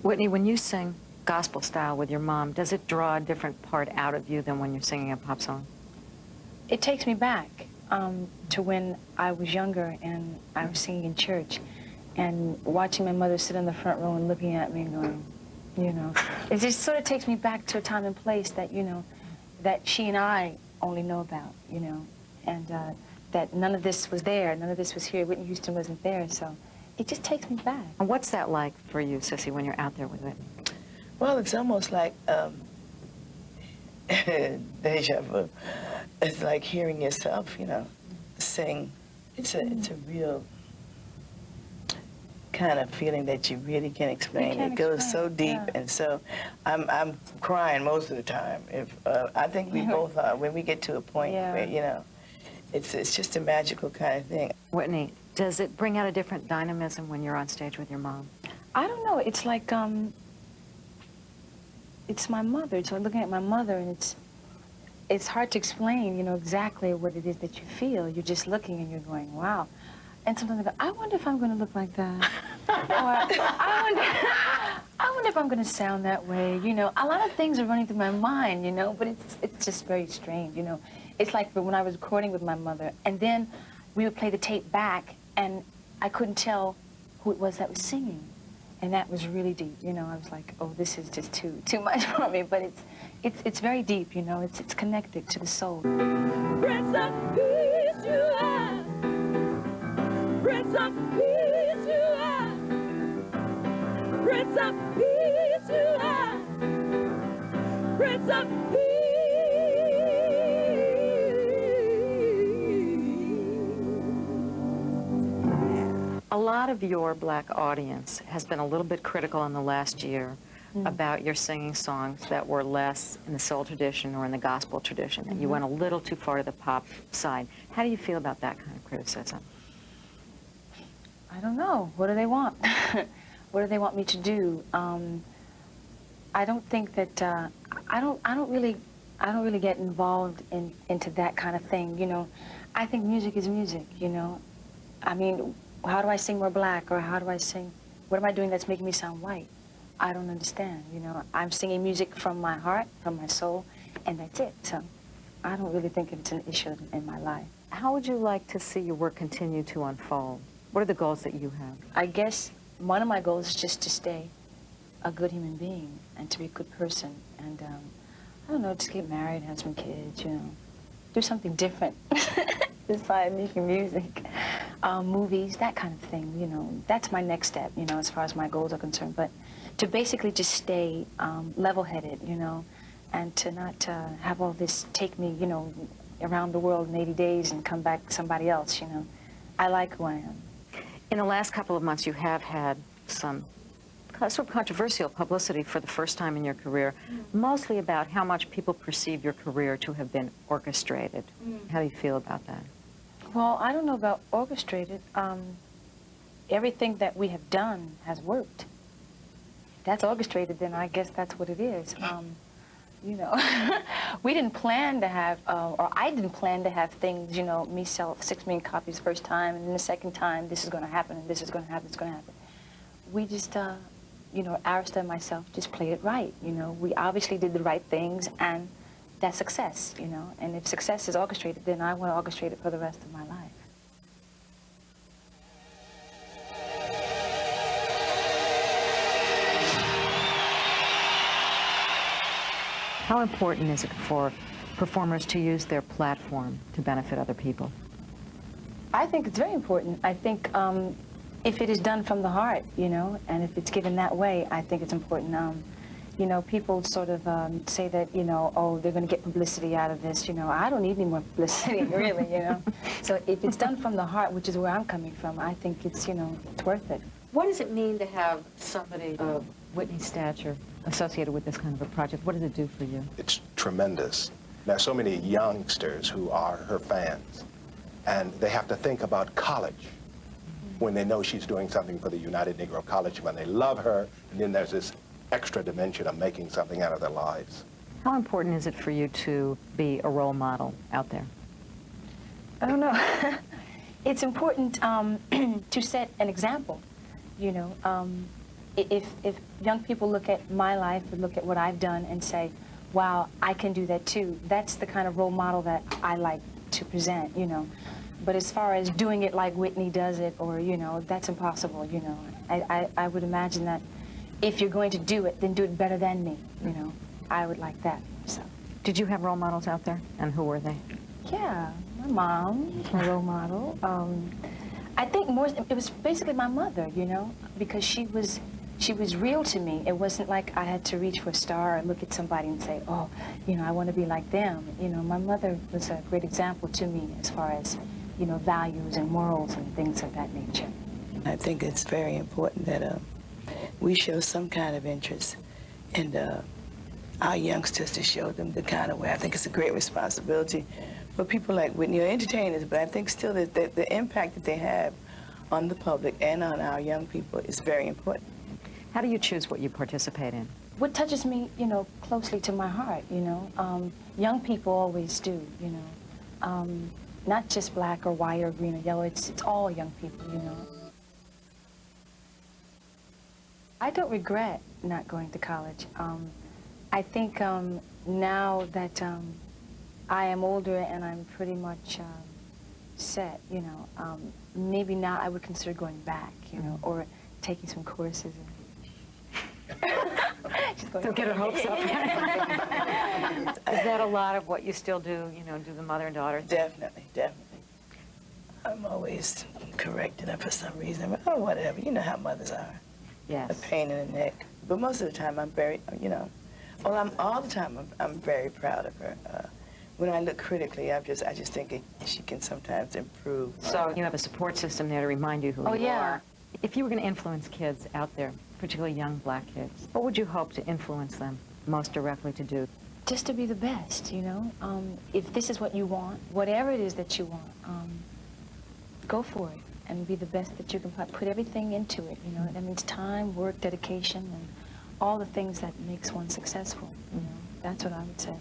Whitney, when you sing gospel style with your mom, does it draw a different part out of you than when you're singing a pop song? It takes me back to when I was younger and I was singing in church and watching my mother sit in the front row and looking at me and going, you know, it just sort of takes me back to a time and place that, you know, that she and I only know about, you know, and that none of this was there, none of this was here. Whitney Houston wasn't there, so it just takes me back. And what's that like for you, Cissy, when you're out there with Whitney? Well, it's almost like deja vu. It's like hearing yourself, you know, sing. It's a real kind of feeling that you really can't explain. It goes so deep, and so I'm crying most of the time. If I think we both are when we get to a point where, you know, it's just a magical kind of thing. Whitney, does it bring out a different dynamism when you're on stage with your mom? I don't know. It's like it's my mother. So I'm looking at my mother, and it's hard to explain, you know, exactly what it is that you feel. You're just looking and you're going, wow. And sometimes I go, I wonder if I'm going to look like that. Or I wonder if I'm going to sound that way. You know, a lot of things are running through my mind, you know, but it's just very strange, you know. It's like when I was recording with my mother, and then we would play the tape back, and I couldn't tell who it was that was singing. And that was really deep, you know. I was like, oh, this is just too much for me. But it's very deep, you know. It's connected to the soul. Prince of Peace you are. Prince of Peace you are. Prince of Peace you are. Prince of Peace. A lot of your black audience has been a little bit critical in the last year about your singing songs that were less in the soul tradition or in the gospel tradition, and you went a little too far to the pop side. How do you feel about that kind of criticism? I don't know. What do they want? What do they want me to do? I don't think that I don't really get involved into that kind of thing. You know, I think music is music. You know, I mean, how do I sing more black, or how do I sing? What am I doing that's making me sound white? I don't understand. You know, I'm singing music from my heart, from my soul, and that's it. So I don't really think it's an issue in my life. How would you like to see your work continue to unfold? What are the goals that you have? I guess one of my goals is just to stay a good human being and to be a good person. And I don't know, just get married, have some kids, you know, do something different besides making music. Movies, that kind of thing, you know. That's my next step, you know, as far as my goals are concerned. But to basically just stay level-headed, you know, and to not have all this take me, you know, around the world in 80 days and come back somebody else, you know. I like who I am. In the last couple of months, you have had some sort of controversial publicity for the first time in your career, mostly about how much people perceive your career to have been orchestrated. How do you feel about that? Well, I don't know about orchestrated. Everything that we have done has worked. If that's orchestrated, then I guess that's what it is. You know, we didn't plan to have, or I didn't plan to have things, you know, me sell 6 million copies the first time, and then the second time, this is going to happen, and this is going to happen, it's going to happen. We just, you know, Arista and myself just played it right, you know. We obviously did the right things, and that's success, you know. And if success is orchestrated, then I want to orchestrate it for the rest of my life. How important is it for performers to use their platform to benefit other people? I think it's very important. I think if it is done from the heart, you know, and if it's given that way, I think it's important. You know, people sort of say that, you know, oh, they're going to get publicity out of this. You know, I don't need any more publicity, really, you know. So if it's done from the heart, which is where I'm coming from, I think it's, you know, it's worth it. What does it mean to have somebody of Whitney's stature associated with this kind of a project? What does it do for you? It's tremendous. There are so many youngsters who are her fans, and they have to think about college when they know she's doing something for the United Negro College, when they love her, and then there's this extra dimension of making something out of their lives. How important is it for you to be a role model out there? I don't know. It's important to set an example, you know. if young people look at my life and look at what I've done and say, wow, I can do that too, that's the kind of role model that I like to present, you know. But as far as doing it like Whitney does it, or, you know, that's impossible, you know. I would imagine that if you're going to do it, then do it better than me, you know. I would like that, so. Did you have role models out there, and who were they? Yeah, my mom was my role model. I think more, it was basically my mother, you know, because she was real to me. It wasn't like I had to reach for a star or look at somebody and say, oh, you know, I want to be like them. You know, my mother was a great example to me as far as, you know, values and morals and things of that nature. I think it's very important that we show some kind of interest in our youngsters, to show them the kind of way. I think it's a great responsibility for people like Whitney, or entertainers, but I think still that the impact that they have on the public and on our young people is very important. How do you choose what you participate in? What touches me, you know, closely to my heart, you know. Young people always do, you know. Not just black or white or green or yellow, it's all young people, you know. I don't regret not going to college. I think now that I am older and I'm pretty much set, you know, maybe now I would consider going back, you know, or taking some courses. Don't get her hopes up. Is that a lot of what you still do, you know, do the mother and daughter thing? Definitely, definitely. I'm always correcting her for some reason. Oh, whatever. You know how mothers are. Yes. A pain in the neck. But most of the time, I'm very, you know, well, all the time, I'm very proud of her. When I look critically, I just think she can sometimes improve. So you have a support system there to remind you who you are. If you were going to influence kids out there, particularly young black kids, what would you hope to influence them most directly to do? Just to be the best, you know. If this is what you want, whatever it is that you want, go for it and be the best that you can. Put everything into it, you know. That means time, work, dedication, and all the things that makes one successful, you know. That's what I would say.